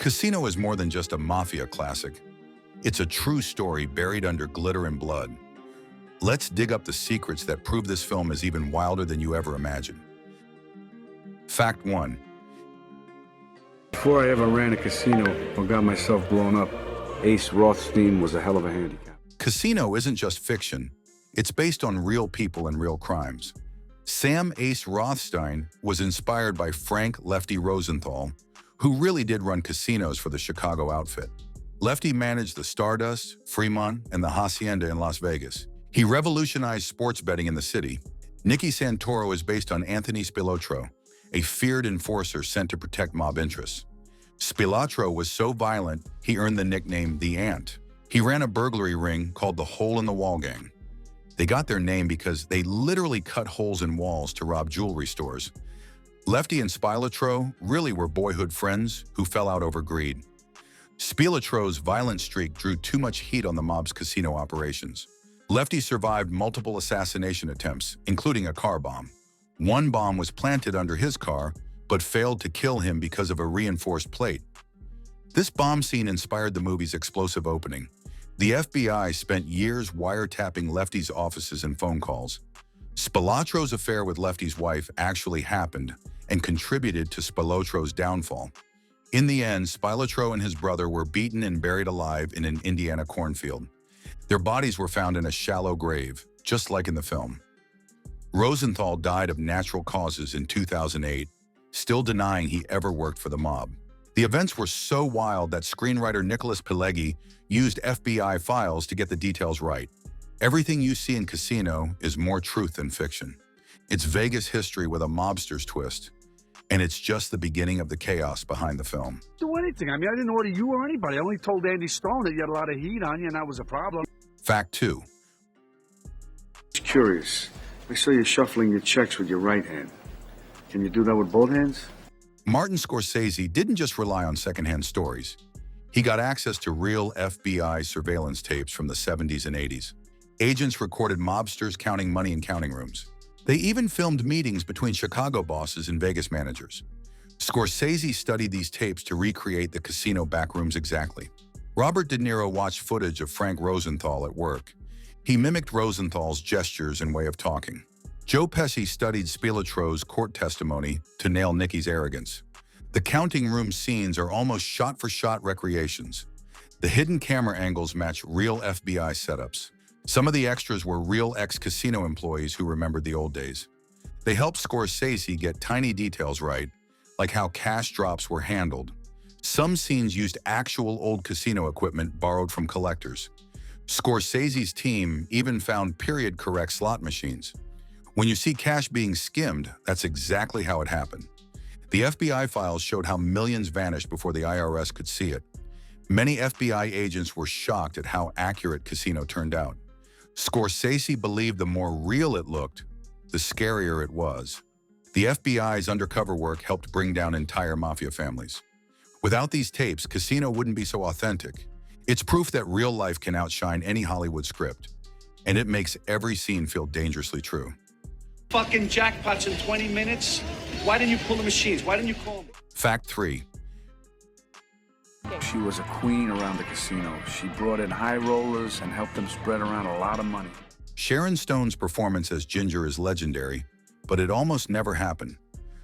Casino is more than just a mafia classic. It's a true story buried under glitter and blood. Let's dig up the secrets that prove this film is even wilder than you ever imagined. Fact 1. Before I ever ran a casino or got myself blown up, Ace Rothstein was a hell of a handicap. Casino isn't just fiction. It's based on real people and real crimes. Sam Ace Rothstein was inspired by Frank Lefty Rosenthal, who really did run casinos for the Chicago outfit. Lefty managed the Stardust, Fremont, and the Hacienda in Las Vegas. He revolutionized sports betting in the city. Nicky Santoro is based on Anthony Spilotro, a feared enforcer sent to protect mob interests. Spilotro was so violent, he earned the nickname The Ant. He ran a burglary ring called the Hole in the Wall Gang. They got their name because they literally cut holes in walls to rob jewelry stores. Lefty and Spilotro really were boyhood friends who fell out over greed. Spilotro's violent streak drew too much heat on the mob's casino operations. Lefty survived multiple assassination attempts, including a car bomb. One bomb was planted under his car, but failed to kill him because of a reinforced plate. This bomb scene inspired the movie's explosive opening. The FBI spent years wiretapping Lefty's offices and phone calls. Spilotro's affair with Lefty's wife actually happened and contributed to Spilotro's downfall. In the end, Spilotro and his brother were beaten and buried alive in an Indiana cornfield. Their bodies were found in a shallow grave, just like in the film. Rosenthal died of natural causes in 2008, still denying he ever worked for the mob. The events were so wild that screenwriter Nicholas Pileggi used FBI files to get the details right. Everything you see in Casino is more truth than fiction. It's Vegas history with a mobster's twist, and it's just the beginning of the chaos behind the film. Do anything. I mean, I didn't order you or anybody. I only told Andy Stone that you had a lot of heat on you, and that was a problem. Fact 2. Just curious. I saw you shuffling your checks with your right hand. Can you do that with both hands? Martin Scorsese didn't just rely on secondhand stories. He got access to real FBI surveillance tapes from the 70s and 80s. Agents recorded mobsters counting money in counting rooms. They even filmed meetings between Chicago bosses and Vegas managers. Scorsese studied these tapes to recreate the casino backrooms exactly. Robert De Niro watched footage of Frank Rosenthal at work. He mimicked Rosenthal's gestures and way of talking. Joe Pesci studied Spilotro's court testimony to nail Nicky's arrogance. The counting room scenes are almost shot-for-shot recreations. The hidden camera angles match real FBI setups. Some of the extras were real ex-casino employees who remembered the old days. They helped Scorsese get tiny details right, like how cash drops were handled. Some scenes used actual old casino equipment borrowed from collectors. Scorsese's team even found period-correct slot machines. When you see cash being skimmed, that's exactly how it happened. The FBI files showed how millions vanished before the IRS could see it. Many FBI agents were shocked at how accurate Casino turned out. Scorsese believed the more real it looked, the scarier it was. The FBI's undercover work helped bring down entire mafia families. Without these tapes, Casino wouldn't be so authentic. It's proof that real life can outshine any Hollywood script, and it makes every scene feel dangerously true. Fucking jackpots in 20 minutes? Why didn't you pull the machines? Why didn't you call me? Fact 3. She was a queen around the casino. She brought in high rollers and helped them spread around a lot of money. Sharon Stone's performance as Ginger is legendary, but it almost never happened.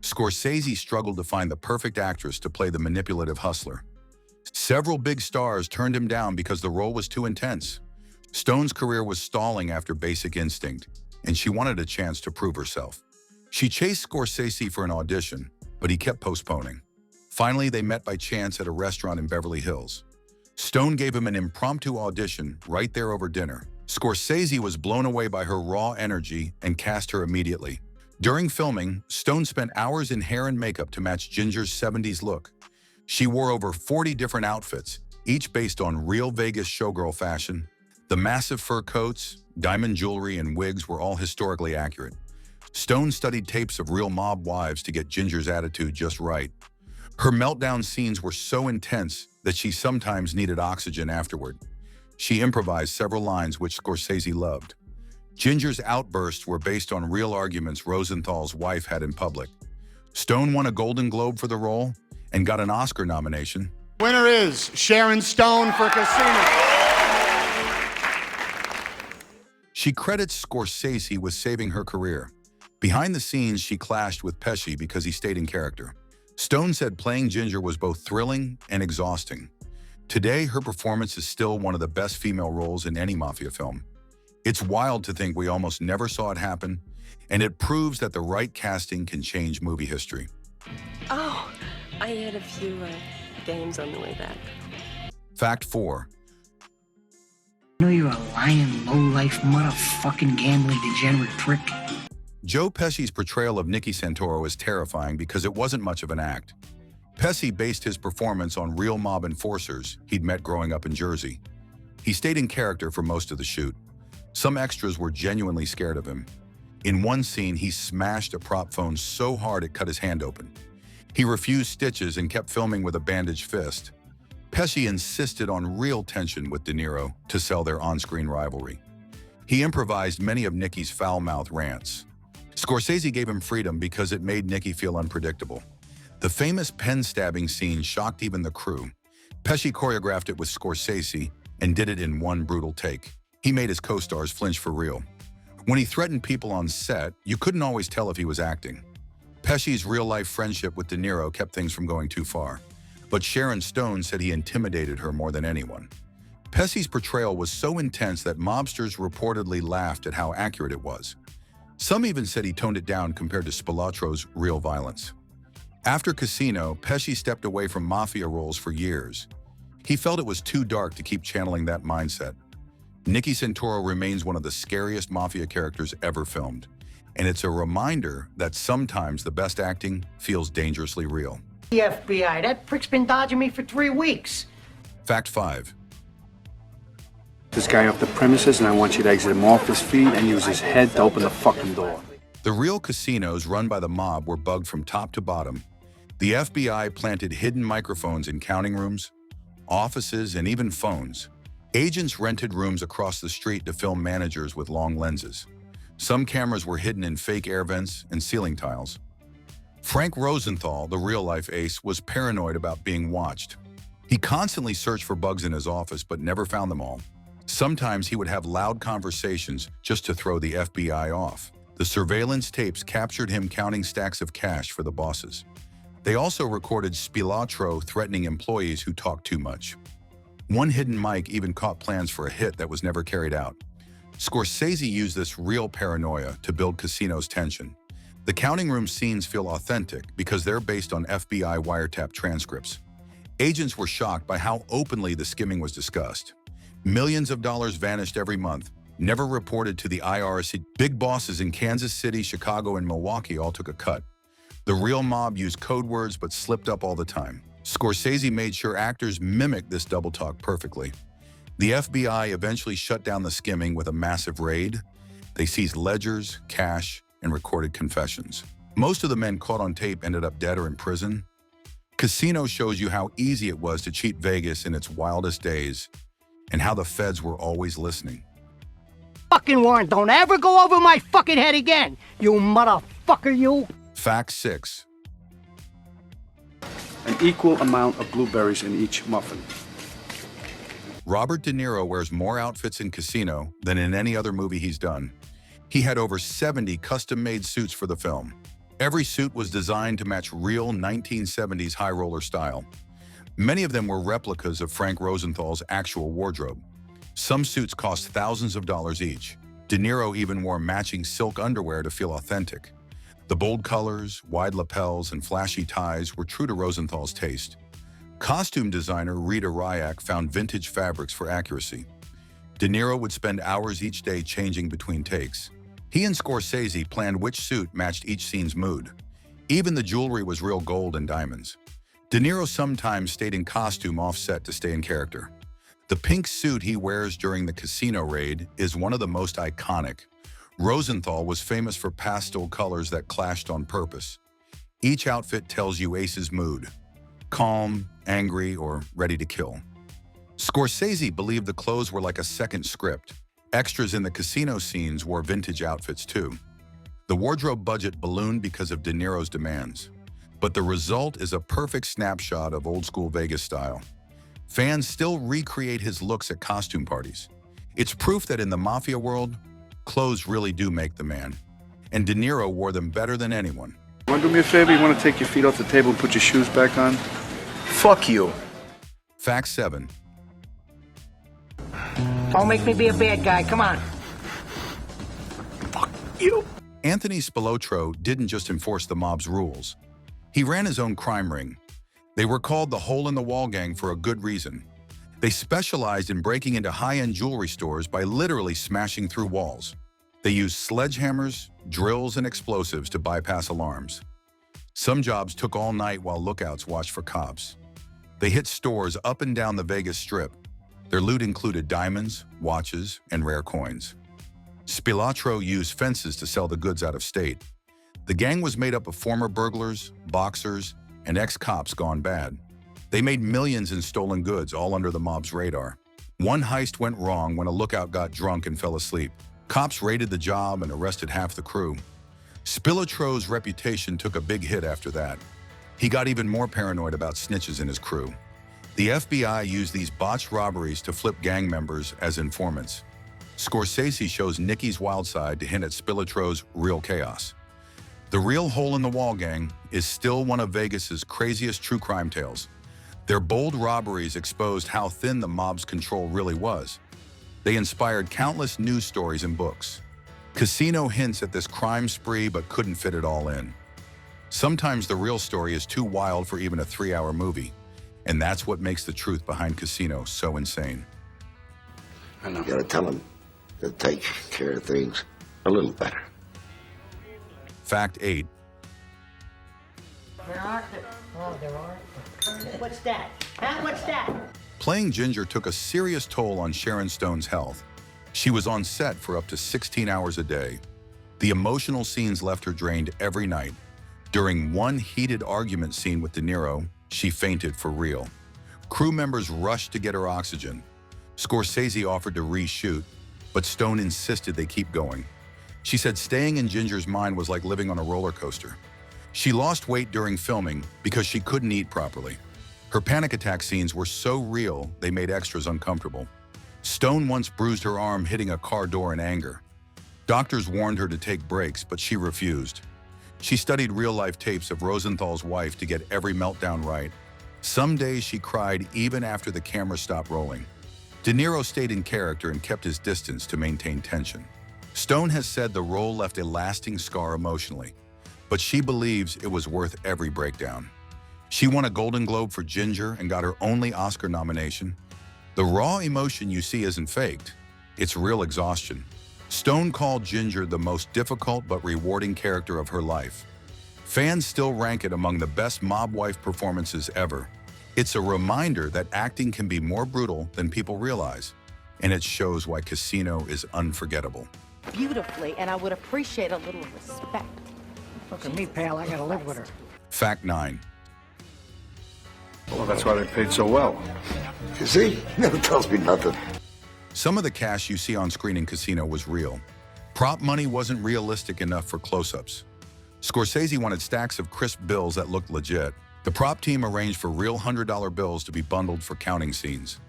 Scorsese struggled to find the perfect actress to play the manipulative hustler. Several big stars turned him down because the role was too intense. Stone's career was stalling after Basic Instinct, and she wanted a chance to prove herself. She chased Scorsese for an audition, but he kept postponing. Finally, they met by chance at a restaurant in Beverly Hills. Stone gave him an impromptu audition right there over dinner. Scorsese was blown away by her raw energy and cast her immediately. During filming, Stone spent hours in hair and makeup to match Ginger's 70s look. She wore over 40 different outfits, each based on real Vegas showgirl fashion. The massive fur coats, diamond jewelry, and wigs were all historically accurate. Stone studied tapes of real mob wives to get Ginger's attitude just right. Her meltdown scenes were so intense that she sometimes needed oxygen afterward. She improvised several lines which Scorsese loved. Ginger's outbursts were based on real arguments Rosenthal's wife had in public. Stone won a Golden Globe for the role and got an Oscar nomination. Winner is Sharon Stone for Casino. She credits Scorsese with saving her career. Behind the scenes, she clashed with Pesci because he stayed in character. Stone said playing Ginger was both thrilling and exhausting. Today, her performance is still one of the best female roles in any mafia film. It's wild to think we almost never saw it happen, and it proves that the right casting can change movie history. Oh, I had a few games on the way back. Fact 4. I know you're a lying, low-life, motherfucking gambling degenerate prick. Joe Pesci's portrayal of Nicky Santoro is terrifying because it wasn't much of an act. Pesci based his performance on real mob enforcers he'd met growing up in Jersey. He stayed in character for most of the shoot. Some extras were genuinely scared of him. In one scene, he smashed a prop phone so hard it cut his hand open. He refused stitches and kept filming with a bandaged fist. Pesci insisted on real tension with De Niro to sell their on-screen rivalry. He improvised many of Nicky's foul-mouthed rants. Scorsese gave him freedom because it made Nicky feel unpredictable. The famous pen-stabbing scene shocked even the crew. Pesci choreographed it with Scorsese and did it in one brutal take. He made his co-stars flinch for real. When he threatened people on set, you couldn't always tell if he was acting. Pesci's real-life friendship with De Niro kept things from going too far, but Sharon Stone said he intimidated her more than anyone. Pesci's portrayal was so intense that mobsters reportedly laughed at how accurate it was. Some even said he toned it down compared to Spilatro's real violence. After Casino, Pesci stepped away from mafia roles for years. He felt it was too dark to keep channeling that mindset. Nicky Santoro remains one of the scariest mafia characters ever filmed, and it's a reminder that sometimes the best acting feels dangerously real. The FBI, that prick's been dodging me for 3 weeks. Fact 5. This guy off the premises, and I want you to exit him off his feet and use his head to open the fucking door. The real casinos run by the mob were bugged from top to bottom. The FBI planted hidden microphones in counting rooms, offices, and even phones. Agents rented rooms across the street to film managers with long lenses. Some cameras were hidden in fake air vents and ceiling tiles. Frank Rosenthal, the real-life ace, was paranoid about being watched. He constantly searched for bugs in his office but never found them all. Sometimes he would have loud conversations just to throw the FBI off. The surveillance tapes captured him counting stacks of cash for the bosses. They also recorded Spilatro threatening employees who talked too much. One hidden mic even caught plans for a hit that was never carried out. Scorsese used this real paranoia to build Casino's tension. The counting room scenes feel authentic because they're based on FBI wiretap transcripts. Agents were shocked by how openly the skimming was discussed. Millions of dollars vanished every month, never reported to the IRS. Big bosses in Kansas City, Chicago, and Milwaukee all took a cut. The real mob used code words but slipped up all the time. Scorsese made sure actors mimicked this double talk perfectly. The FBI eventually shut down the skimming with a massive raid. They seized ledgers, cash, and recorded confessions. Most of the men caught on tape ended up dead or in prison. Casino shows you how easy it was to cheat Vegas in its wildest days, and how the feds were always listening. Fucking warrant, don't ever go over my fucking head again, you motherfucker, you. Fact 6. An equal amount of blueberries in each muffin. Robert De Niro wears more outfits in Casino than in any other movie he's done. He had over 70 custom-made suits for the film. Every suit was designed to match real 1970s high roller style. Many of them were replicas of Frank Rosenthal's actual wardrobe. Some suits cost thousands of dollars each. De Niro even wore matching silk underwear to feel authentic. The bold colors, wide lapels, and flashy ties were true to Rosenthal's taste. Costume designer Rita Ryak found vintage fabrics for accuracy. De Niro would spend hours each day changing between takes. He and Scorsese planned which suit matched each scene's mood. Even the jewelry was real gold and diamonds. De Niro sometimes stayed in costume off-set to stay in character. The pink suit he wears during the Casino raid is one of the most iconic. Rosenthal was famous for pastel colors that clashed on purpose. Each outfit tells you Ace's mood: calm, angry, or ready to kill. Scorsese believed the clothes were like a second script. Extras in the Casino scenes wore vintage outfits too. The wardrobe budget ballooned because of De Niro's demands. but the result is a perfect snapshot of old-school Vegas style. Fans still recreate his looks at costume parties. It's proof that in the mafia world, clothes really do make the man. And De Niro wore them better than anyone. Want to do me a favor? You want to take your feet off the table and put your shoes back on? Fuck you. Fact 7. Don't make me be a bad guy. Come on. You. Anthony Spilotro didn't just enforce the mob's rules. He ran his own crime ring. They were called the Hole in the Wall Gang for a good reason. They specialized in breaking into high-end jewelry stores by literally smashing through walls. They used sledgehammers, drills, and explosives to bypass alarms. Some jobs took all night while lookouts watched for cops. They hit stores up and down the Vegas Strip. Their loot included diamonds, watches, and rare coins. Spilotro used fences to sell the goods out of state. The gang was made up of former burglars, boxers, and ex-cops gone bad. They made millions in stolen goods, all under the mob's radar. One heist went wrong when a lookout got drunk and fell asleep. Cops raided the job and arrested half the crew. Spilotro's reputation took a big hit after that. He got even more paranoid about snitches in his crew. The FBI used these botched robberies to flip gang members as informants. Scorsese shows Nicky's wild side to hint at Spilotro's real chaos. The real Hole in the Wall Gang is still one of Vegas's craziest true crime tales. Their bold robberies exposed how thin the mob's control really was. They inspired countless news stories and books. Casino hints at this crime spree but couldn't fit it all in. Sometimes the real story is too wild for even a 3-hour movie, and that's what makes the truth behind Casino so insane. I know. You gotta tell him to take care of things a little better. Fact 8. There are. Oh, there are. What's that? Huh? What's that? Playing Ginger took a serious toll on Sharon Stone's health. She was on set for up to 16 hours a day. The emotional scenes left her drained every night. During one heated argument scene with De Niro, she fainted for real. Crew members rushed to get her oxygen. Scorsese offered to reshoot, but Stone insisted they keep going. She said staying in Ginger's mind was like living on a roller coaster. She lost weight during filming because she couldn't eat properly. Her panic attack scenes were so real, they made extras uncomfortable. Stone once bruised her arm hitting a car door in anger. Doctors warned her to take breaks, but she refused. She studied real-life tapes of Rosenthal's wife to get every meltdown right. Some days she cried even after the camera stopped rolling. De Niro stayed in character and kept his distance to maintain tension. Stone has said the role left a lasting scar emotionally, but she believes it was worth every breakdown. She won a Golden Globe for Ginger and got her only Oscar nomination. The raw emotion you see isn't faked, it's real exhaustion. Stone called Ginger the most difficult but rewarding character of her life. Fans still rank it among the best mob wife performances ever. It's a reminder that acting can be more brutal than people realize, and it shows why Casino is unforgettable. Beautifully, and I would appreciate a little respect. Look at me, pal. I gotta live with her. Fact 9. Well, that's why they paid so well. You see? Never tells me nothing. Some of the cash you see on screen in Casino was real. Prop money wasn't realistic enough for close-ups. Scorsese wanted stacks of crisp bills that looked legit. The prop team arranged for real $100 bills to be bundled for counting scenes.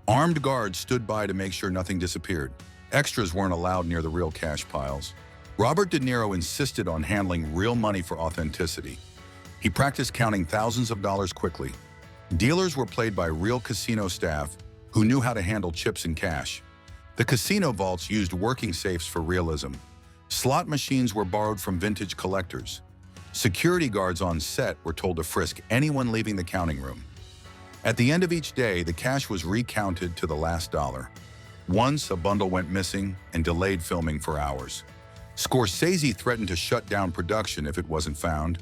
Armed guards stood by to make sure nothing disappeared. Extras weren't allowed near the real cash piles. Robert De Niro insisted on handling real money for authenticity. He practiced counting thousands of dollars quickly. Dealers were played by real casino staff who knew how to handle chips and cash. The casino vaults used working safes for realism. Slot machines were borrowed from vintage collectors. Security guards on set were told to frisk anyone leaving the counting room. At the end of each day, the cash was recounted to the last dollar. Once, a bundle went missing and delayed filming for hours. Scorsese threatened to shut down production if it wasn't found.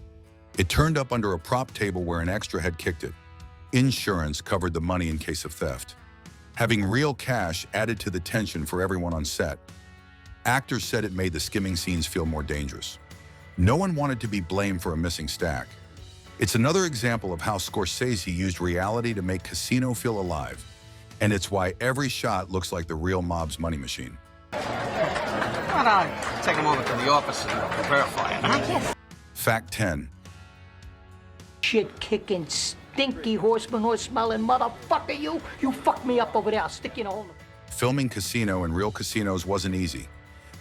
It turned up under a prop table where an extra had kicked it. Insurance covered the money in case of theft. Having real cash added to the tension for everyone on set. Actors said it made the skimming scenes feel more dangerous. No one wanted to be blamed for a missing stack. It's another example of how Scorsese used reality to make Casino feel alive. And it's why every shot looks like the real mob's money machine. Why not take him over to the office and verify it, huh? Fact 10. shit-kicking, stinky horse-smelling motherfucker, you! You fucked me up over there. I'll stick you in a hole. Filming Casino in real casinos wasn't easy.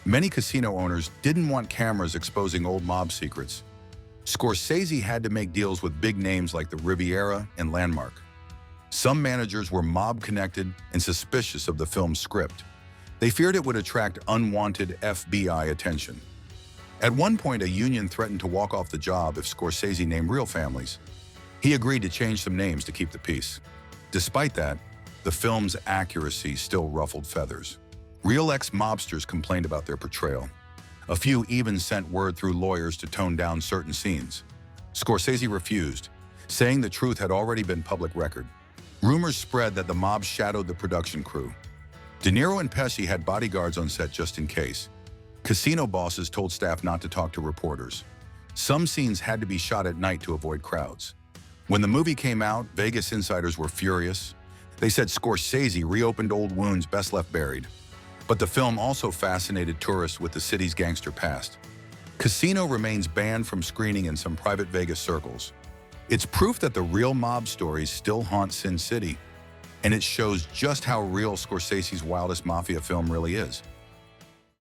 Many casino owners didn't want cameras exposing old mob secrets. Scorsese had to make deals with big names like the Riviera and Landmark. Some managers were mob-connected and suspicious of the film's script. They feared it would attract unwanted FBI attention. At one point, a union threatened to walk off the job if Scorsese named real families. He agreed to change some names to keep the peace. Despite that, the film's accuracy still ruffled feathers. Real ex-mobsters complained about their portrayal. A few even sent word through lawyers to tone down certain scenes. Scorsese refused, saying the truth had already been public record. Rumors spread that the mob shadowed the production crew. De Niro and Pesci had bodyguards on set just in case. Casino bosses told staff not to talk to reporters. Some scenes had to be shot at night to avoid crowds. When the movie came out, Vegas insiders were furious. They said Scorsese reopened old wounds best left buried. But the film also fascinated tourists with the city's gangster past. Casino remains banned from screening in some private Vegas circles. It's proof that the real mob stories still haunt Sin City, and it shows just how real Scorsese's Wildest Mafia film really is.